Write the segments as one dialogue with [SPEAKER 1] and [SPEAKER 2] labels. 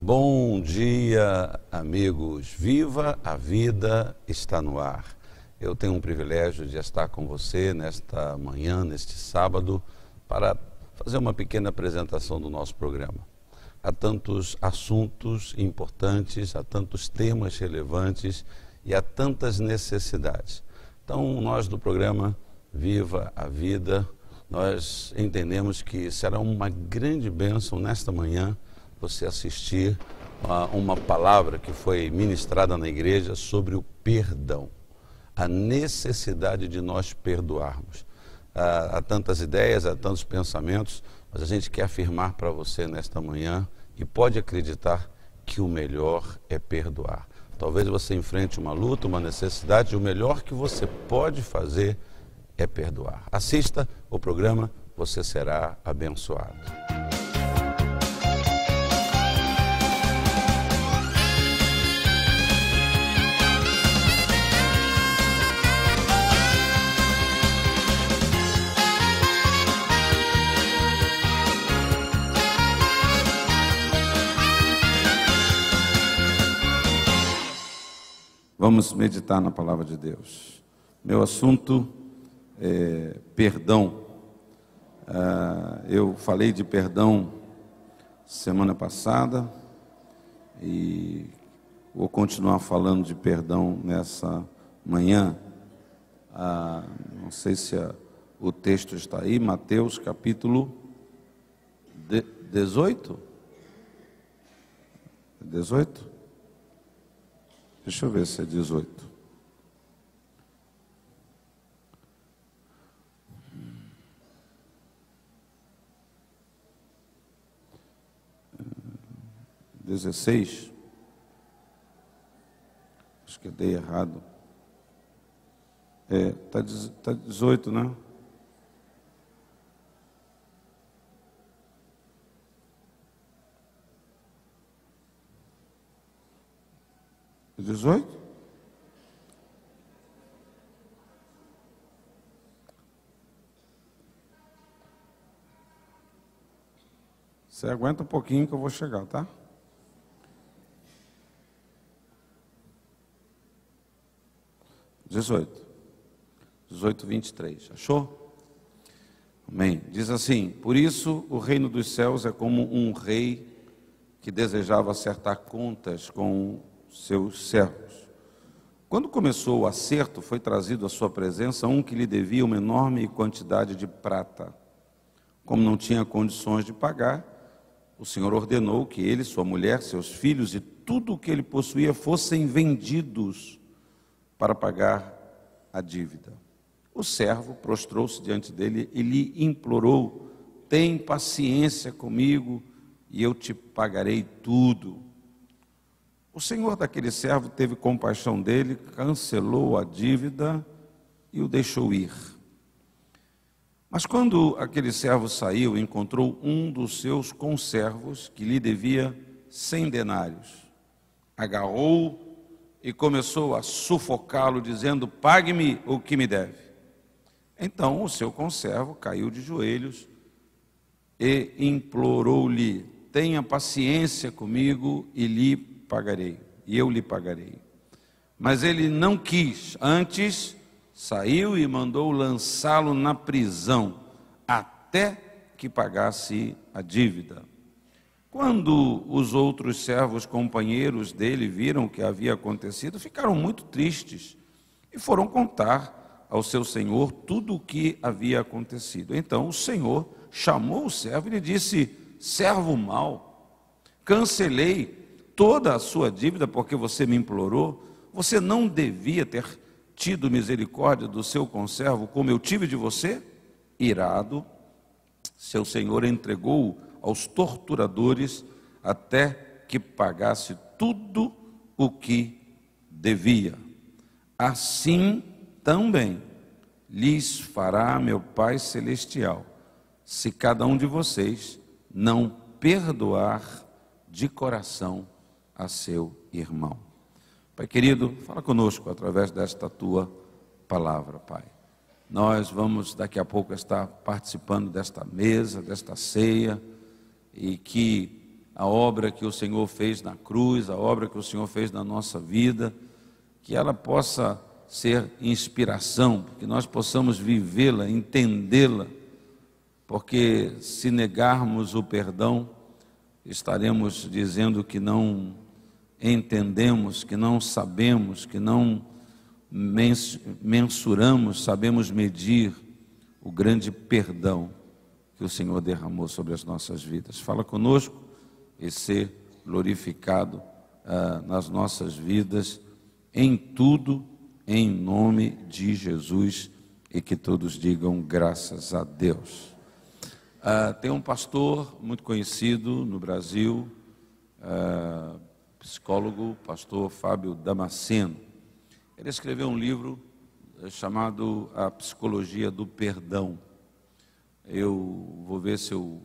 [SPEAKER 1] Bom dia, amigos. Viva a vida está no ar. Eu tenho um privilégio de estar com você nesta manhã, neste sábado, para fazer uma pequena apresentação do nosso programa. Há tantos assuntos importantes, há tantos temas relevantes e há tantas necessidades. Então, nós do programa Viva a Vida, nós entendemos que será uma grande bênção nesta manhã você assistir a uma palavra que foi ministrada na igreja sobre o perdão, a necessidade de nós perdoarmos. Há tantas ideias, há tantos pensamentos, mas a gente quer afirmar para você nesta manhã e pode acreditar que o melhor é perdoar. Talvez você enfrente uma luta, uma necessidade, e o melhor que você pode fazer é perdoar. Assista o programa, você será abençoado. Vamos meditar na palavra de Deus. Meu assunto é perdão. Eu falei de perdão semana passada e vou continuar falando de perdão nessa manhã. Não sei se o texto está aí, Mateus capítulo 18? 18? Deixa eu ver se é 18. (16) Acho que eu dei errado. Tá 18, né? É 18? Você aguenta um pouquinho que eu vou chegar, tá? 18, 23, achou? Amém. Diz assim: por isso o reino dos céus é como um rei que desejava acertar contas com seus servos. Quando começou o acerto, foi trazido à sua presença um que lhe devia uma enorme quantidade de prata. Como não tinha condições de pagar, o Senhor ordenou que ele, sua mulher, seus filhos e tudo o que ele possuía fossem vendidos para pagar a dívida. O servo prostrou-se diante dele e lhe implorou: tem paciência comigo e eu te pagarei tudo. O senhor daquele servo teve compaixão dele, cancelou a dívida e o deixou ir. Mas quando aquele servo saiu, encontrou um dos seus conservos que lhe devia 100 denários. Agarrou-o e começou a sufocá-lo, dizendo: pague-me o que me deve. Então o seu conservo caiu de joelhos e implorou-lhe: tenha paciência comigo e eu lhe pagarei. Mas ele não quis, antes saiu e mandou lançá-lo na prisão, até que pagasse a dívida. Quando os outros servos companheiros dele viram o que havia acontecido, ficaram muito tristes e foram contar ao seu senhor tudo o que havia acontecido. Então o senhor chamou o servo e lhe disse: servo mau, cancelei toda a sua dívida porque você me implorou. Você não devia ter tido misericórdia do seu conservo como eu tive de você? Irado, seu senhor entregou-o aos torturadores até que pagasse tudo o que devia. Assim também lhes fará meu Pai Celestial, se cada um de vocês não perdoar de coração a seu irmão. Pai querido, fala conosco através desta tua palavra, Pai. Nós vamos daqui a pouco estar participando desta mesa, desta ceia, e que a obra que o Senhor fez na cruz, a obra que o Senhor fez na nossa vida, que ela possa ser inspiração, que nós possamos vivê-la, entendê-la, porque se negarmos o perdão, estaremos dizendo que não entendemos, que não sabemos, que não mensuramos, sabemos medir o grande perdão que o Senhor derramou sobre as nossas vidas. Fala conosco e ser glorificado nas nossas vidas, em tudo, em nome de Jesus, e que todos digam graças a Deus. Tem um pastor muito conhecido no Brasil, psicólogo, pastor Fábio Damasceno. Ele escreveu um livro chamado A Psicologia do Perdão. Eu vou ver se eu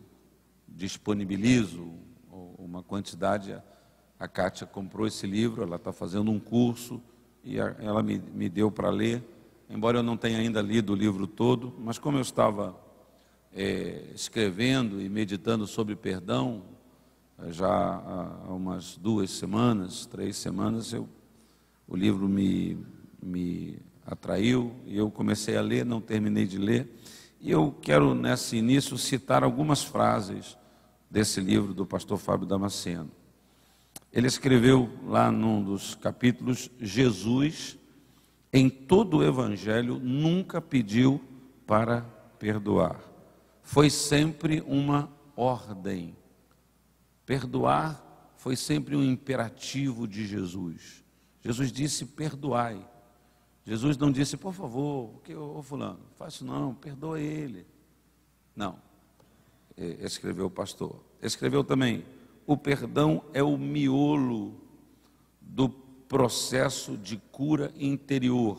[SPEAKER 1] disponibilizo uma quantidade. A Kátia comprou esse livro, ela está fazendo um curso e ela me deu para ler, embora eu não tenha ainda lido o livro todo, mas como eu estava escrevendo e meditando sobre perdão, já há umas 2 semanas, 3 semanas, o livro me atraiu e eu comecei a ler, não terminei de ler, e eu quero nesse início citar algumas frases desse livro do pastor Fábio Damasceno. Ele escreveu lá num dos capítulos: Jesus, em todo o Evangelho, nunca pediu para perdoar. Foi sempre uma ordem. Perdoar foi sempre um imperativo de Jesus. Jesus disse: perdoai. Jesus não disse: por favor, ô fulano, faz isso não, perdoa ele. Não. Escreveu o pastor. Escreveu também: o perdão é o miolo do processo de cura interior.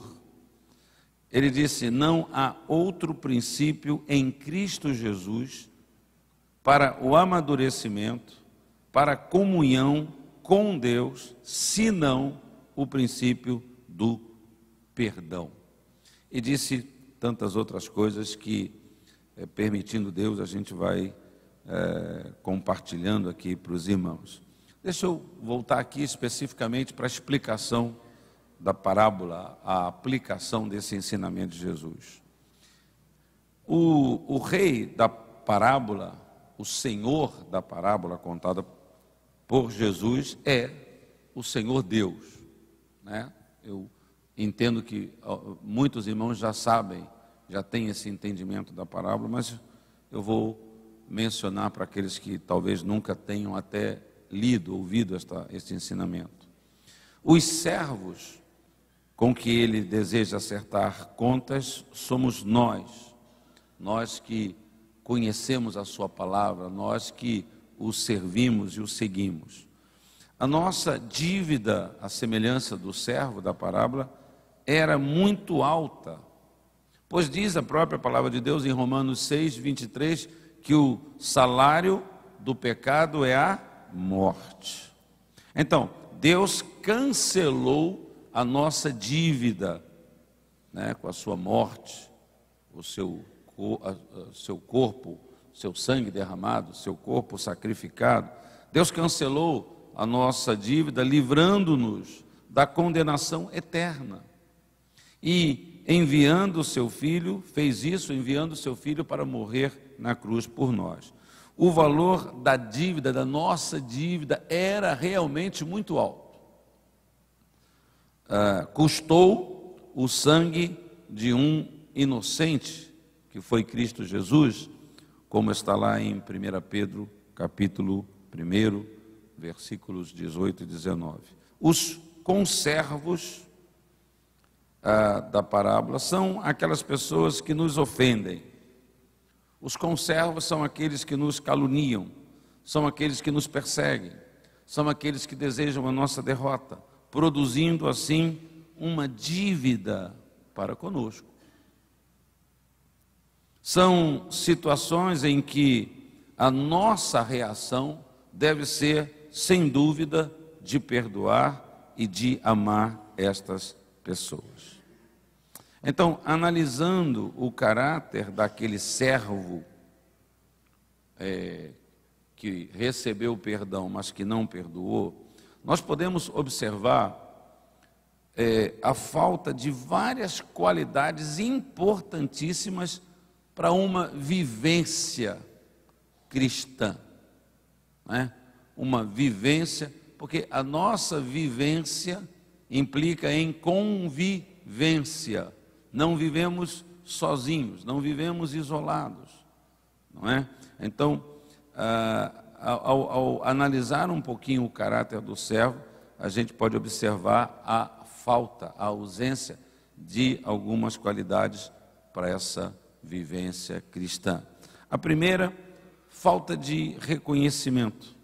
[SPEAKER 1] Ele disse: não há outro princípio em Cristo Jesus para o amadurecimento, para a comunhão com Deus, senão o princípio do perdão. E disse tantas outras coisas que, permitindo Deus, a gente vai compartilhando aqui para os irmãos. Deixa eu voltar aqui especificamente para a explicação da parábola, a aplicação desse ensinamento de Jesus. O rei da parábola, o senhor da parábola contada por Jesus é o Senhor Deus, né? Eu entendo que muitos irmãos já sabem, já têm esse entendimento da parábola, mas eu vou mencionar para aqueles que talvez nunca tenham até lido, ouvido este ensinamento. Os servos com que ele deseja acertar contas somos nós que conhecemos a sua palavra, nós que o servimos e o seguimos. A nossa dívida, à semelhança do servo da parábola, era muito alta, pois diz a própria palavra de Deus em Romanos 6, 23, que o salário do pecado é a morte. Então, Deus cancelou a nossa dívida, né, com a sua morte, o seu corpo, seu sangue derramado, seu corpo sacrificado. Deus cancelou a nossa dívida, livrando-nos da condenação eterna. E enviando o seu filho, fez isso, enviando o seu filho para morrer na cruz por nós. O valor da dívida, da nossa dívida, era realmente muito alto. Custou o sangue de um inocente, que foi Cristo Jesus, como está lá em 1 Pedro, capítulo 1, versículos 18 e 19. Os conservos da parábola são aquelas pessoas que nos ofendem. Os conservos são aqueles que nos caluniam, são aqueles que nos perseguem, são aqueles que desejam a nossa derrota, produzindo assim uma dívida para conosco. São situações em que a nossa reação deve ser, sem dúvida, de perdoar e de amar estas pessoas. Então, analisando o caráter daquele servo que recebeu o perdão, mas que não perdoou, nós podemos observar a falta de várias qualidades importantíssimas para uma vivência cristã, né? Uma vivência, porque a nossa vivência implica em convivência. Não vivemos sozinhos, não vivemos isolados, não é? Então, ao analisar um pouquinho o caráter do servo, a gente pode observar a falta, a ausência de algumas qualidades para essa vivência cristã. A primeira, falta de reconhecimento.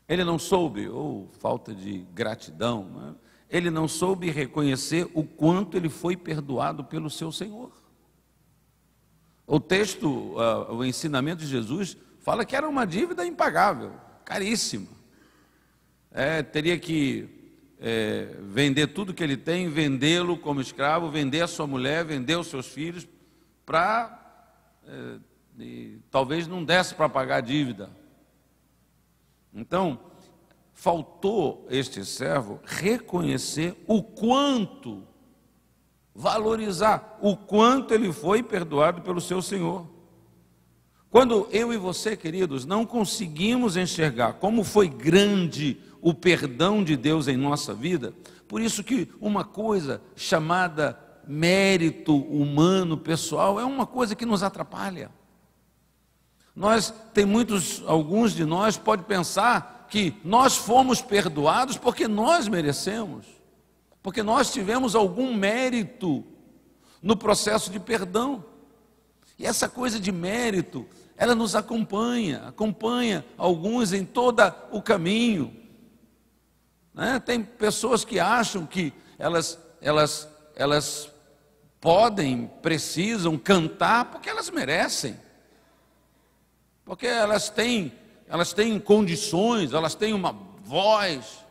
[SPEAKER 1] Ele não soube, ou falta de gratidão, né? Ele não soube reconhecer o quanto ele foi perdoado pelo seu Senhor. O texto, o ensinamento de Jesus, fala que era uma dívida impagável, caríssima. Teria que vender tudo que ele tem, vendê-lo como escravo, vender a sua mulher, vender os seus filhos, para talvez não desse para pagar a dívida. Então, faltou este servo reconhecer o quanto, valorizar o quanto ele foi perdoado pelo seu Senhor. Quando eu e você, queridos, não conseguimos enxergar como foi grande o perdão de Deus em nossa vida, por isso que uma coisa chamada mérito humano, pessoal, é uma coisa que nos atrapalha. Alguns de nós podem pensar que nós fomos perdoados porque nós merecemos, porque nós tivemos algum mérito no processo de perdão. E essa coisa de mérito, ela nos acompanha alguns em todo o caminho, né? Tem pessoas que acham que elas precisam cantar porque elas merecem, porque elas têm condições, elas têm uma voz,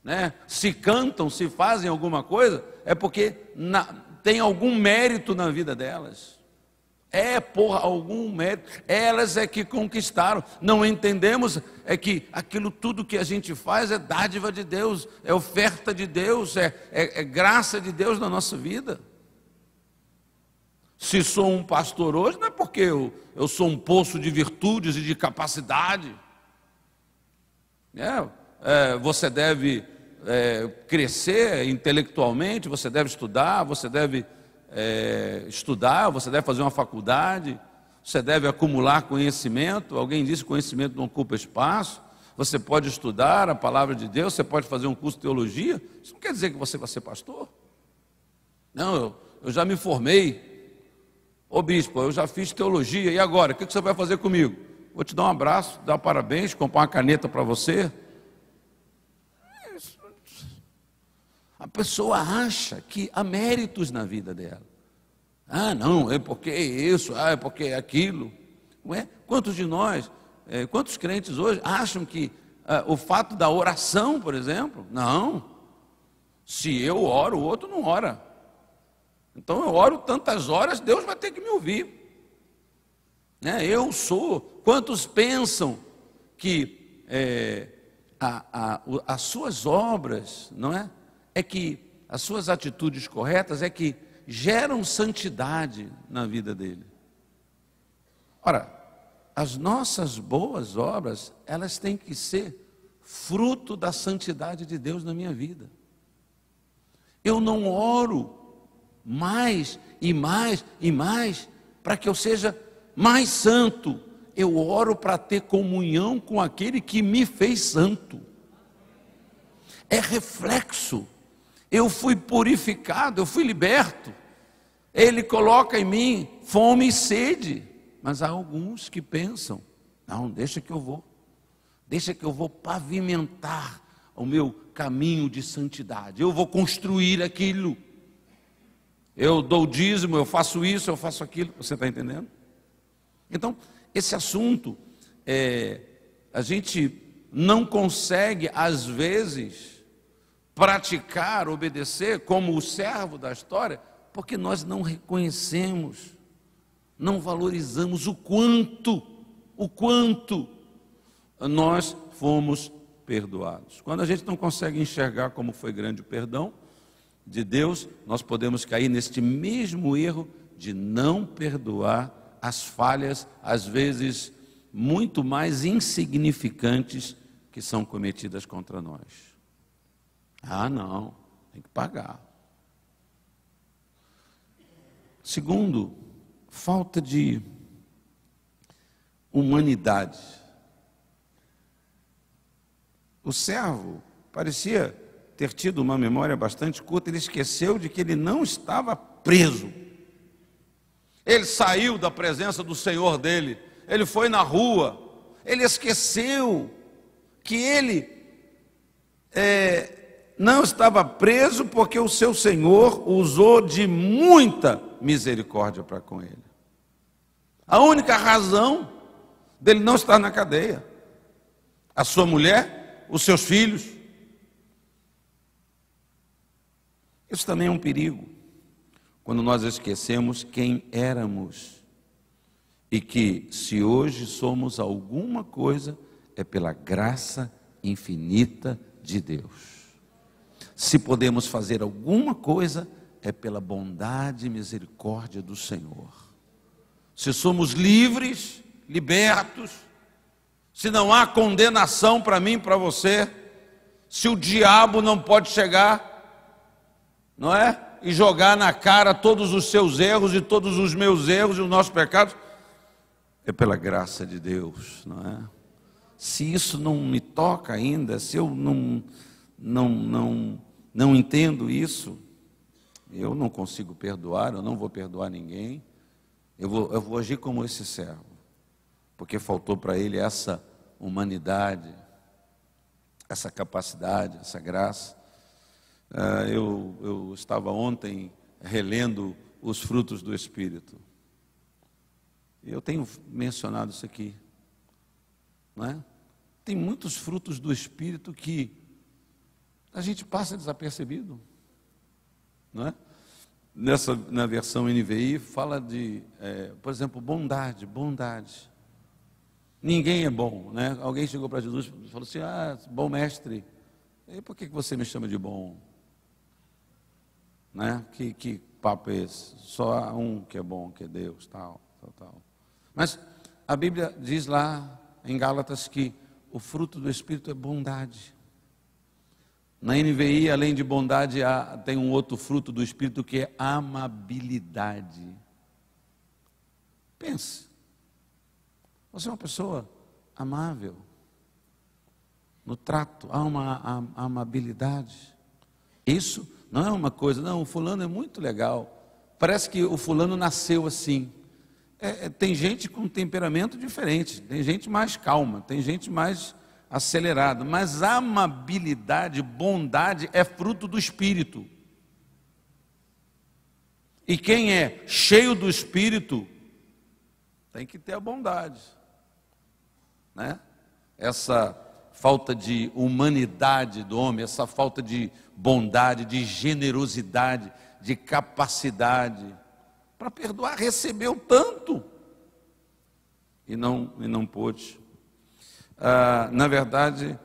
[SPEAKER 1] né? Se cantam, se fazem alguma coisa, é porque tem algum mérito na vida delas. Por algum mérito, elas é que conquistaram. Não entendemos que aquilo tudo que a gente faz é dádiva de Deus, é oferta de Deus, é graça de Deus na nossa vida. Se sou um pastor hoje, não é porque eu sou um poço de virtudes e de capacidade. Você deve crescer intelectualmente, você deve estudar, você deve fazer uma faculdade, você deve acumular conhecimento. Alguém disse que conhecimento não ocupa espaço. Você pode estudar a palavra de Deus, você pode fazer um curso de teologia. Isso não quer dizer que você vai ser pastor. Não, eu já me formei. Ô bispo, eu já fiz teologia, e agora? O que você vai fazer comigo? Vou te dar um abraço, dar parabéns, comprar uma caneta para você. A pessoa acha que há méritos na vida dela. Não, é porque é isso, é porque é aquilo. Ué, quantos de nós, quantos crentes hoje acham que o fato da oração, por exemplo, não, se eu oro, o outro não ora. Então eu oro tantas horas, Deus vai ter que me ouvir. Quantos pensam que as suas obras, não é? Que as suas atitudes corretas que geram santidade na vida dele. Ora, as nossas boas obras, elas têm que ser fruto da santidade de Deus na minha vida. Eu não oro mais e mais e mais para que eu seja mais santo. Eu oro para ter comunhão com aquele que me fez santo. É reflexo. Eu fui purificado, eu fui liberto. Ele coloca em mim fome e sede. Mas há alguns que pensam, não, deixa que eu vou pavimentar o meu caminho de santidade. Eu vou construir aquilo. Eu dou dízimo, eu faço isso, eu faço aquilo. Você está entendendo? Então, esse assunto, a gente não consegue, às vezes, praticar, obedecer como o servo da história, porque nós não reconhecemos, não valorizamos o quanto nós fomos perdoados. Quando a gente não consegue enxergar como foi grande o perdão de Deus, nós podemos cair neste mesmo erro de não perdoar as falhas, às vezes muito mais insignificantes, que são cometidas contra nós. Ah, não, tem que pagar. Segundo, falta de humanidade. O servo parecia ter tido uma memória bastante curta, ele esqueceu de que ele não estava preso. Ele saiu da presença do Senhor dele, ele foi na rua, ele esqueceu que ele não estava preso porque o seu Senhor usou de muita misericórdia para com ele. A única razão dele não estar na cadeia, a sua mulher, os seus filhos. Isso também é um perigo, quando nós esquecemos quem éramos e que, se hoje somos alguma coisa, é pela graça infinita de Deus. Se podemos fazer alguma coisa, é pela bondade e misericórdia do Senhor. Se somos livres, libertos, se não há condenação para mim e para você, se o diabo não pode chegar, não é? E jogar na cara todos os seus erros e todos os meus erros e os nossos pecados, é pela graça de Deus, não é? Se isso não me toca ainda, se eu não entendo isso, eu não consigo perdoar, eu não vou perdoar ninguém, eu vou agir como esse servo, porque faltou para ele essa humanidade, essa capacidade, essa graça. Eu estava ontem relendo os frutos do Espírito. Eu tenho mencionado isso aqui, não é? Tem muitos frutos do Espírito que a gente passa desapercebido, não é? Na versão NVI fala de, por exemplo, bondade. Ninguém é bom, né? Alguém chegou para Jesus e falou assim: bom mestre, e por que você me chama de bom? Né? Que papo é esse? Só há um que é bom, que é Deus, tal. Mas a Bíblia diz lá em Gálatas que o fruto do Espírito é bondade. Na NVI, além de bondade, tem um outro fruto do Espírito que é amabilidade. Pense, você é uma pessoa amável, no trato, há uma amabilidade. Isso não é uma coisa, não, o fulano é muito legal, parece que o fulano nasceu assim. Tem gente com temperamento diferente, tem gente mais calma, tem gente mais acelerada, mas amabilidade, bondade é fruto do Espírito. E quem é cheio do Espírito tem que ter a bondade, né? Essa falta de humanidade do homem, essa falta de bondade, de generosidade, de capacidade para perdoar, recebeu tanto e não pôde. Na verdade,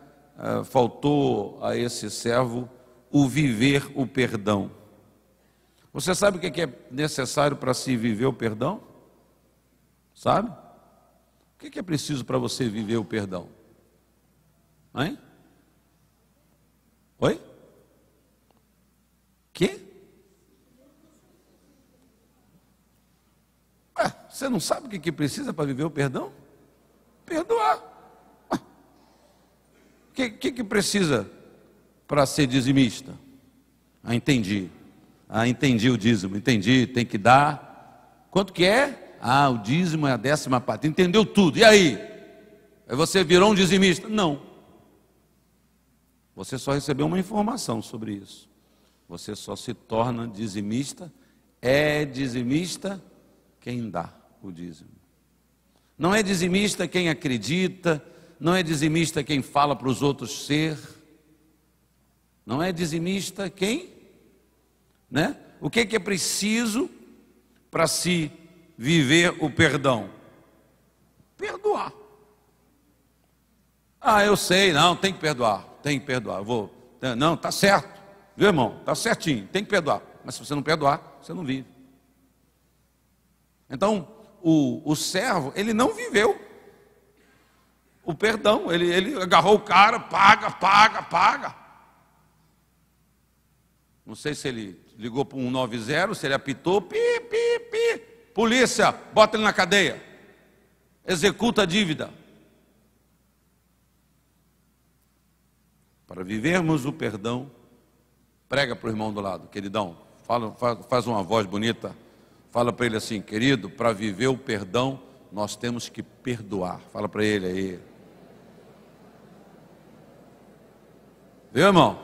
[SPEAKER 1] faltou a esse servo o viver o perdão. Você sabe o que é necessário para se viver o perdão? Sabe? O que é preciso para você viver o perdão? Hein? Oi? Que? Você não sabe o que precisa para viver o perdão? Perdoar. O que precisa para ser dizimista? Entendi. Entendi o dízimo, entendi, tem que dar. Quanto que é? O dízimo é a 10ª parte. Entendeu tudo. E aí? Você virou um dizimista? Não. Você só recebeu uma informação sobre isso. Você só se torna dizimista. É dizimista quem dá o dízimo. Não é dizimista quem acredita, não é dizimista quem fala para os outros ser. Não é dizimista quem, né? O que é preciso para se viver o perdão? Perdoar. Ah, eu sei, não, tem que perdoar, eu vou. Não, está certo, viu, irmão? Está certinho, tem que perdoar. Mas se você não perdoar, você não vive. Então, o servo, ele não viveu o perdão, ele agarrou o cara, paga. Não sei se ele ligou para o 190, se ele apitou, pi, polícia, bota ele na cadeia, executa a dívida. Para vivermos o perdão, prega para o irmão do lado, queridão, faz uma voz bonita, fala para ele assim, querido, para viver o perdão, nós temos que perdoar. Fala para ele aí. Viu, irmão?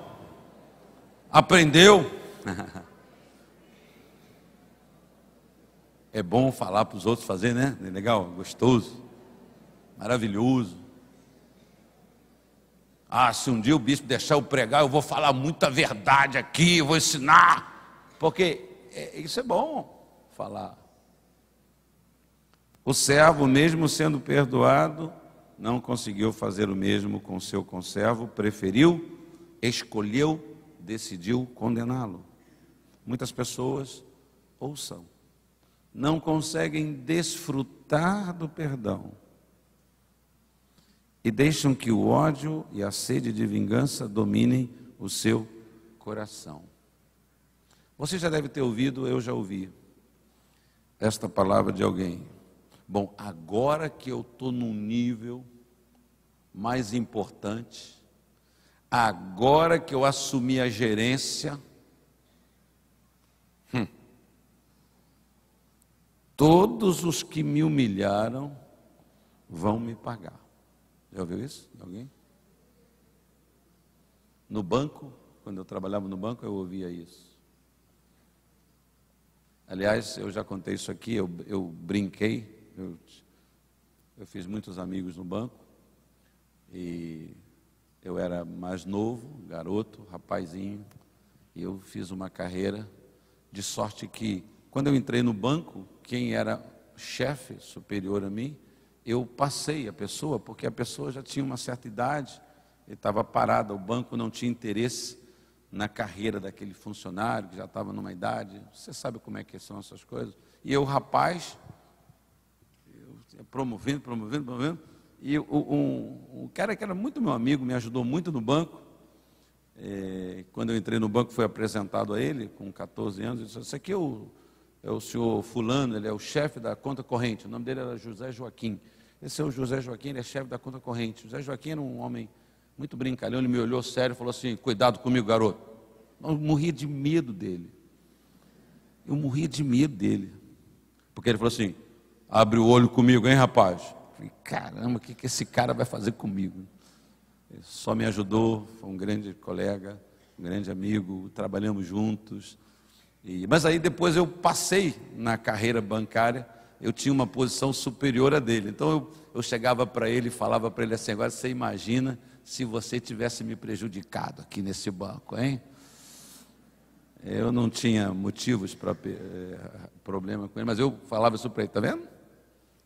[SPEAKER 1] Aprendeu? É bom falar para os outros fazer, né? É legal, gostoso, maravilhoso. Ah, se um dia o bispo deixar eu pregar, eu vou falar muita verdade aqui, eu vou ensinar. Porque isso é bom falar. O servo, mesmo sendo perdoado, não conseguiu fazer o mesmo com seu conservo, preferiu, escolheu, decidiu condená-lo. Muitas pessoas, ouçam, não conseguem desfrutar do perdão e deixam que o ódio e a sede de vingança dominem o seu coração. Você já deve ter ouvido, eu já ouvi esta palavra de alguém. Bom, agora que eu estou num nível mais importante, agora que eu assumi a gerência, todos os que me humilharam vão me pagar. Já ouviu isso? Alguém? No banco, quando eu trabalhava no banco, eu ouvia isso. Aliás, eu já contei isso aqui, eu brinquei, eu fiz muitos amigos no banco, e eu era mais novo, garoto, rapazinho, e eu fiz uma carreira, de sorte que, quando eu entrei no banco, quem era chefe superior a mim, eu passei a pessoa, porque a pessoa já tinha uma certa idade, ele estava parada, o banco não tinha interesse na carreira daquele funcionário, que já estava numa idade, você sabe como é que são essas coisas, e eu, rapaz, promovendo, e um cara que era muito meu amigo, me ajudou muito no banco, quando eu entrei no banco, foi apresentado a ele, com 14 anos, ele disse, esse aqui é o senhor fulano, ele é o chefe da conta corrente, o nome dele era José Joaquim, esse é o José Joaquim, ele é chefe da conta corrente. José Joaquim era um homem muito brincalhão, ele me olhou sério e falou assim, cuidado comigo, garoto. Eu morria de medo dele, porque ele falou assim, abre o olho comigo, hein, rapaz? Eu falei, caramba, o que esse cara vai fazer comigo? Ele só me ajudou, foi um grande colega, um grande amigo, trabalhamos juntos. Mas aí depois eu passei na carreira bancária, eu tinha uma posição superior a dele. Então eu chegava para ele e falava para ele assim, agora você imagina se você tivesse me prejudicado aqui nesse banco, hein? Eu não tinha motivos para problema com ele, mas eu falava isso para ele, está vendo?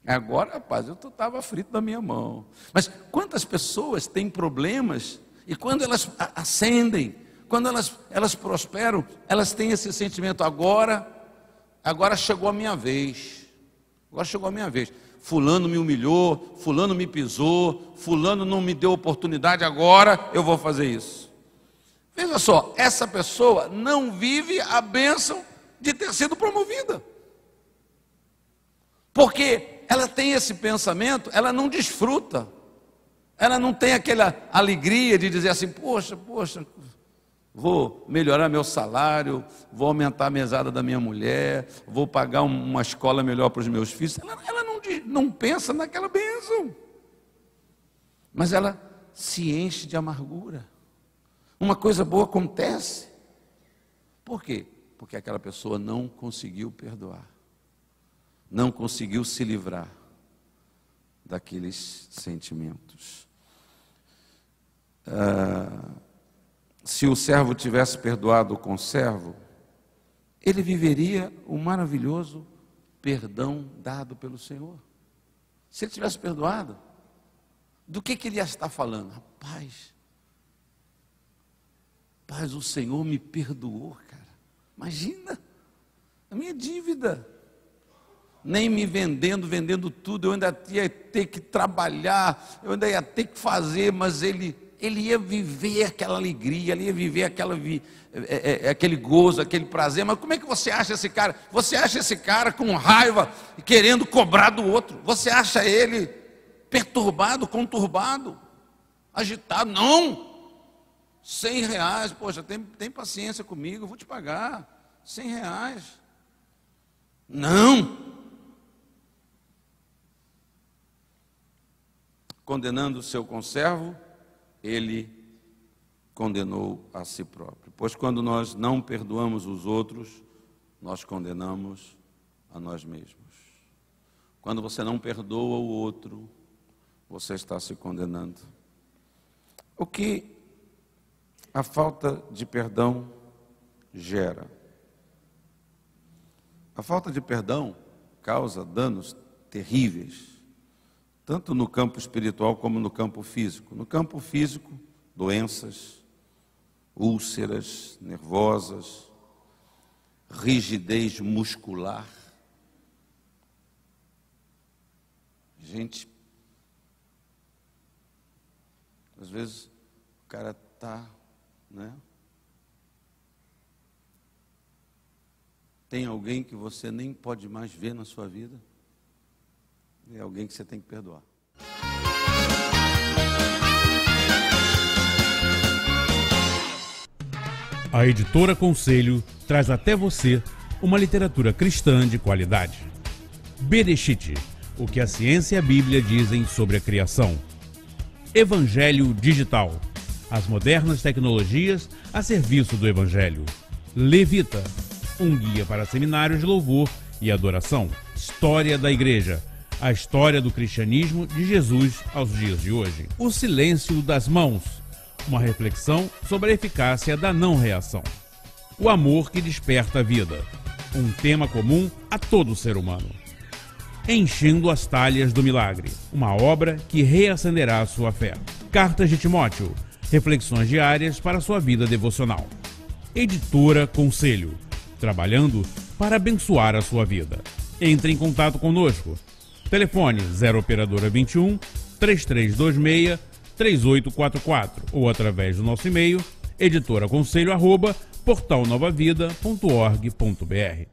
[SPEAKER 1] Agora, rapaz, eu estava frito na minha mão. Mas quantas pessoas têm problemas e quando elas ascendem, quando elas prosperam, elas têm esse sentimento, agora chegou a minha vez. Agora chegou a minha vez. Fulano me humilhou, fulano me pisou, fulano não me deu oportunidade, agora eu vou fazer isso. Veja só, essa pessoa não vive a bênção de ter sido promovida. Porque ela tem esse pensamento, ela não desfruta. Ela não tem aquela alegria de dizer assim, poxa, vou melhorar meu salário, vou aumentar a mesada da minha mulher, vou pagar uma escola melhor para os meus filhos. Ela não pensa naquela bênção. Mas ela se enche de amargura. Uma coisa boa acontece. Por quê? Porque aquela pessoa não conseguiu perdoar. Não conseguiu se livrar daqueles sentimentos. Se o servo tivesse perdoado o conservo, ele viveria o maravilhoso perdão dado pelo Senhor. Se ele tivesse perdoado, Do que ele está falando? Rapaz, o Senhor me perdoou, cara. Imagina, a minha dívida. Nem me vendendo tudo, eu ainda ia ter que trabalhar, eu ainda ia ter que fazer, mas ele ia viver aquela alegria, ele ia viver aquele gozo, aquele prazer. Mas como é que você acha esse cara? Você acha esse cara com raiva, querendo cobrar do outro? Você acha ele perturbado, conturbado, agitado? Não! R$100, poxa, tem paciência comigo, eu vou te pagar R$100. Não! Condenando o seu conservo, ele condenou a si próprio. Pois quando nós não perdoamos os outros, nós condenamos a nós mesmos. Quando você não perdoa o outro, você está se condenando. O que a falta de perdão gera? A falta de perdão causa danos terríveis, tanto no campo espiritual como no campo físico. No campo físico, doenças, úlceras nervosas, rigidez muscular. Gente, às vezes o cara está, né? Tem alguém que você nem pode mais ver na sua vida. É alguém que você tem que perdoar.
[SPEAKER 2] A Editora Conselho traz até você uma literatura cristã de qualidade. Bereshit, o que a ciência e a Bíblia dizem sobre a criação. Evangelho Digital, as modernas tecnologias a serviço do Evangelho. Levita, um guia para seminários de louvor e adoração. História da Igreja, a história do cristianismo de Jesus aos dias de hoje. O silêncio das mãos, uma reflexão sobre a eficácia da não-reação. O amor que desperta a vida, um tema comum a todo ser humano. Enchendo as talhas do milagre, uma obra que reacenderá a sua fé. Cartas de Timóteo, reflexões diárias para a sua vida devocional. Editora Conselho, trabalhando para abençoar a sua vida. Entre em contato conosco. Telefone 0 operadora 21 3326 3844 ou através do nosso e-mail editoraconselho@portalnovavida.org.br.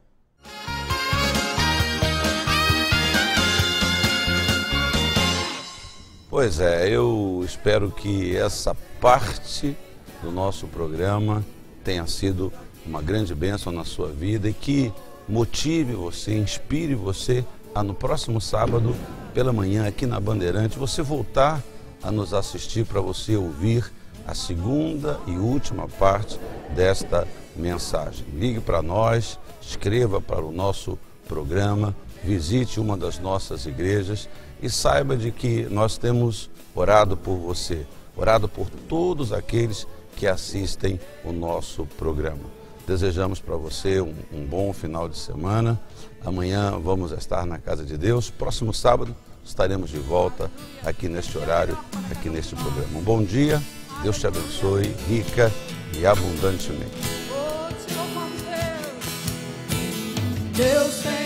[SPEAKER 1] Pois é, eu espero que essa parte do nosso programa tenha sido uma grande bênção na sua vida e que motive você, inspire você a no próximo sábado, pela manhã, aqui na Bandeirante, você voltar a nos assistir para você ouvir a segunda e última parte desta mensagem. Ligue para nós, escreva para o nosso programa, visite uma das nossas igrejas e saiba de que nós temos orado por você, orado por todos aqueles que assistem o nosso programa. Desejamos para você um bom final de semana. Amanhã vamos estar na Casa de Deus. Próximo sábado estaremos de volta aqui neste horário, aqui neste programa. Um bom dia, Deus te abençoe rica e abundantemente.
[SPEAKER 3] Deus tem